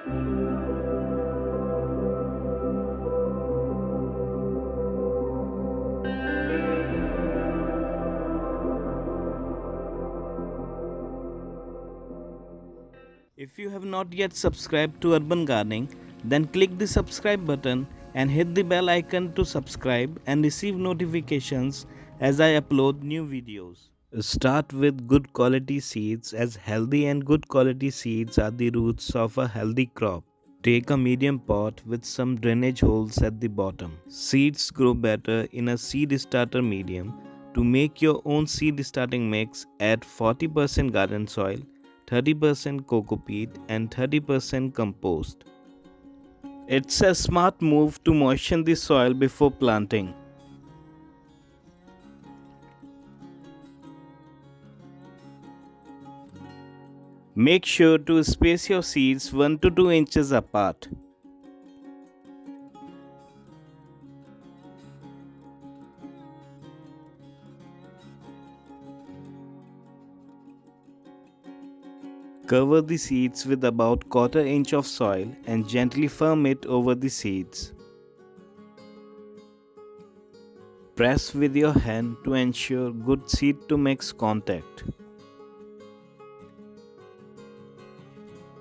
If you have not yet subscribed to Urban Gardening, then click the subscribe button and hit the bell icon to subscribe and receive notifications as I upload new videos. Start with good quality seeds, as healthy and good quality seeds are the roots of a healthy crop. Take a medium pot with some drainage holes at the bottom. Seeds grow better in a seed starter medium. To make your own seed starting mix, add 40% garden soil, 30% Cocopeat and 30% compost. It's a smart move to moisten the soil before planting. Make sure to space your seeds 1 to 2 inches apart. Cover the seeds with about quarter inch of soil and gently firm it over the seeds. Press with your hand to ensure good seed to mix contact.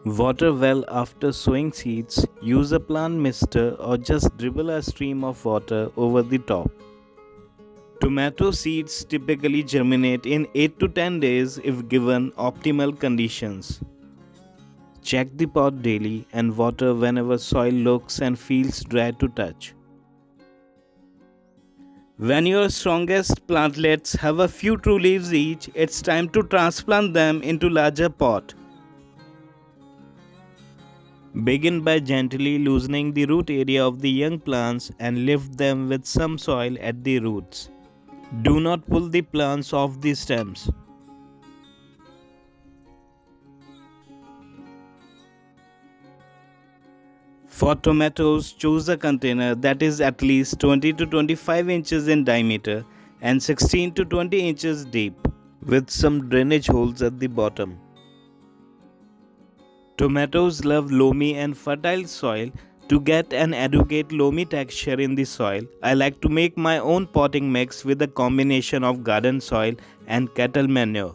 Water well after sowing seeds. Use a plant mister or just dribble a stream of water over the top. Tomato seeds typically germinate in 8 to 10 days if given optimal conditions. Check the pot daily and water whenever soil looks and feels dry to touch. When your strongest plantlets have a few true leaves each, it's time to transplant them into larger pot. Begin by gently loosening the root area of the young plants and lift them with some soil at the roots. Do not pull the plants off the stems. For tomatoes, choose a container that is at least 20 to 25 inches in diameter and 16 to 20 inches deep, with some drainage holes at the bottom. Tomatoes love loamy and fertile soil. To get an adequate loamy texture in the soil, I like to make my own potting mix with a combination of garden soil and cattle manure.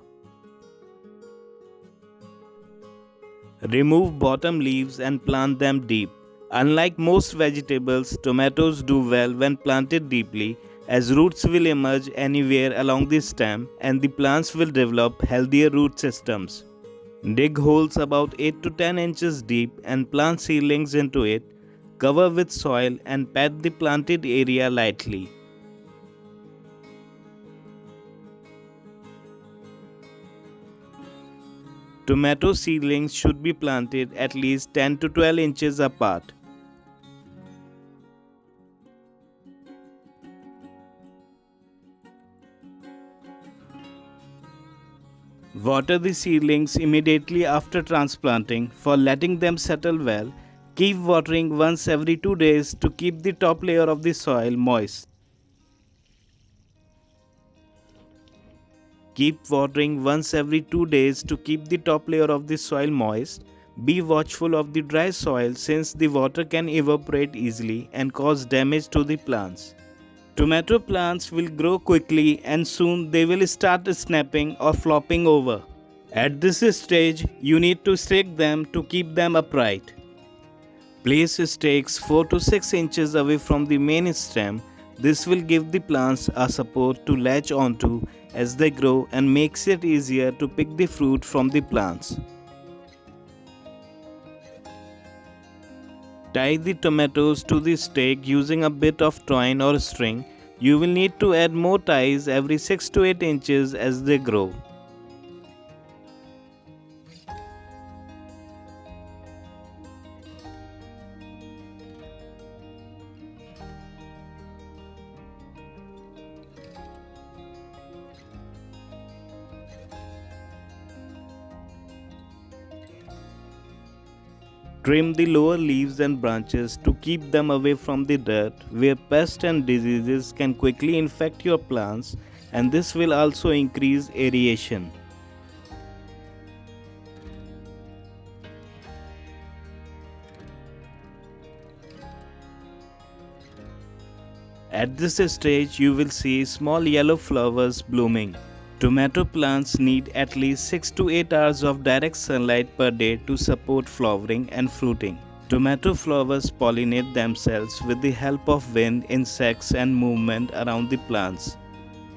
Remove bottom leaves and plant them deep. Unlike most vegetables, tomatoes do well when planted deeply, as roots will emerge anywhere along the stem and the plants will develop healthier root systems. Dig holes about 8 to 10 inches deep and plant seedlings into it. Cover with soil and pat the planted area lightly. Tomato seedlings should be planted at least 10 to 12 inches apart. Water the seedlings immediately after transplanting for letting them settle well. Keep watering once every 2 days to keep the top layer of the soil moist. Keep watering once every 2 days to keep the top layer of the soil moist. Be watchful of the dry soil since the water can evaporate easily and cause damage to the plants. Tomato plants will grow quickly and soon they will start snapping or flopping over. At this stage, you need to stake them to keep them upright. Place stakes 4 to 6 inches away from the main stem. This will give the plants a support to latch onto as they grow and makes it easier to pick the fruit from the plants. Tie the tomatoes to the stake using a bit of twine or string. You will need to add more ties every 6 to 8 inches as they grow. Trim the lower leaves and branches to keep them away from the dirt where pests and diseases can quickly infect your plants, and this will also increase aeration. At this stage, you will see small yellow flowers blooming. Tomato plants need at least 6 to 8 hours of direct sunlight per day to support flowering and fruiting. Tomato flowers pollinate themselves with the help of wind, insects, and movement around the plants.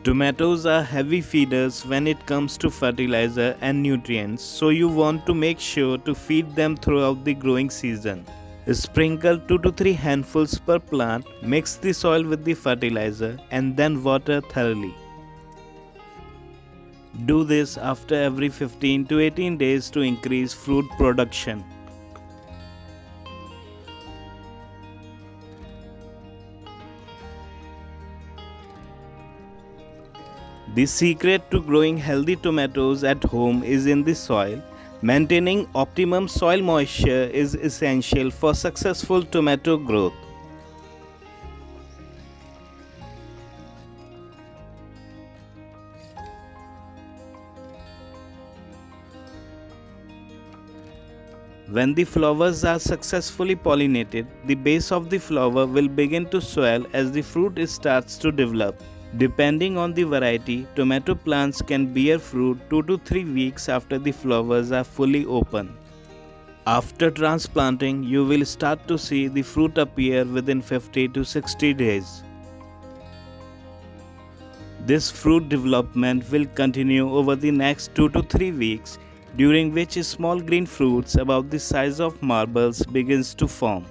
Tomatoes are heavy feeders when it comes to fertilizer and nutrients, so you want to make sure to feed them throughout the growing season. Sprinkle 2 to 3 handfuls per plant, mix the soil with the fertilizer, and then water thoroughly. Do this after every 15 to 18 days to increase fruit production. The secret to growing healthy tomatoes at home is in the soil. Maintaining optimum soil moisture is essential for successful tomato growth. When the flowers are successfully pollinated, the base of the flower will begin to swell as the fruit starts to develop. Depending on the variety, tomato plants can bear fruit 2 to 3 weeks after the flowers are fully open. After transplanting, you will start to see the fruit appear within 50 to 60 days. This fruit development will continue over the next 2 to 3 weeks, during which small green fruits about the size of marbles begins to form.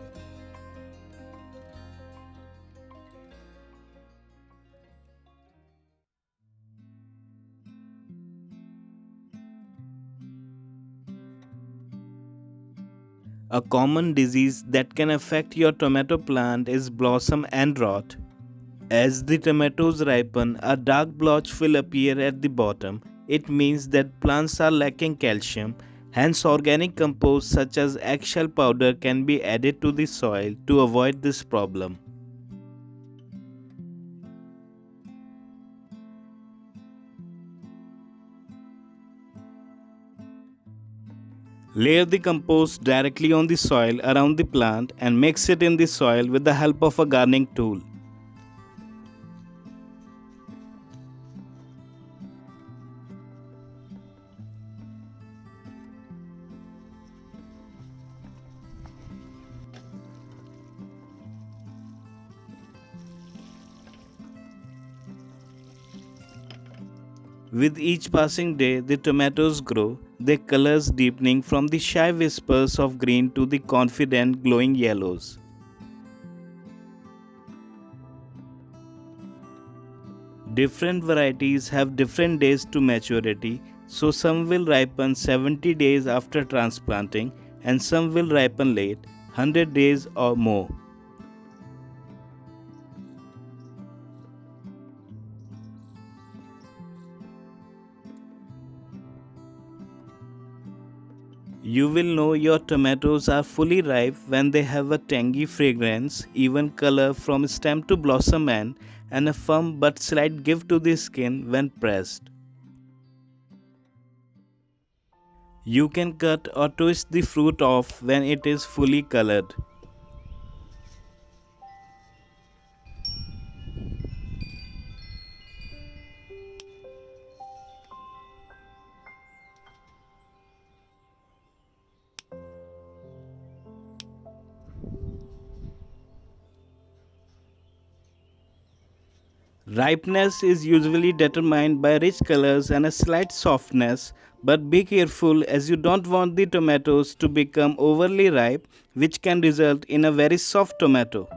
A common disease that can affect your tomato plant is blossom end rot. As the tomatoes ripen, a dark blotch will appear at the bottom. It means that plants are lacking calcium. Hence, organic compost such as eggshell powder can be added to the soil to avoid this problem. Layer the compost directly on the soil around the plant and mix it in the soil with the help of a gardening tool. With each passing day, the tomatoes grow, their colors deepening from the shy whispers of green to the confident glowing yellows. Different varieties have different days to maturity, so some will ripen 70 days after transplanting and some will ripen late, 100 days or more. You will know your tomatoes are fully ripe when they have a tangy fragrance, even color from stem to blossom end, and a firm but slight give to the skin when pressed. You can cut or twist the fruit off when it is fully colored. Ripeness is usually determined by rich colors and a slight softness, but be careful as you don't want the tomatoes to become overly ripe, which can result in a very soft tomato.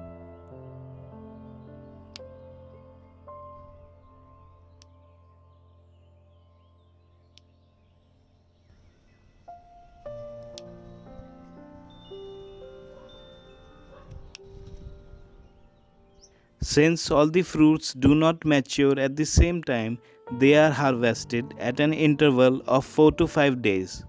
Since all the fruits do not mature at the same time, they are harvested at an interval of 4 to 5 days.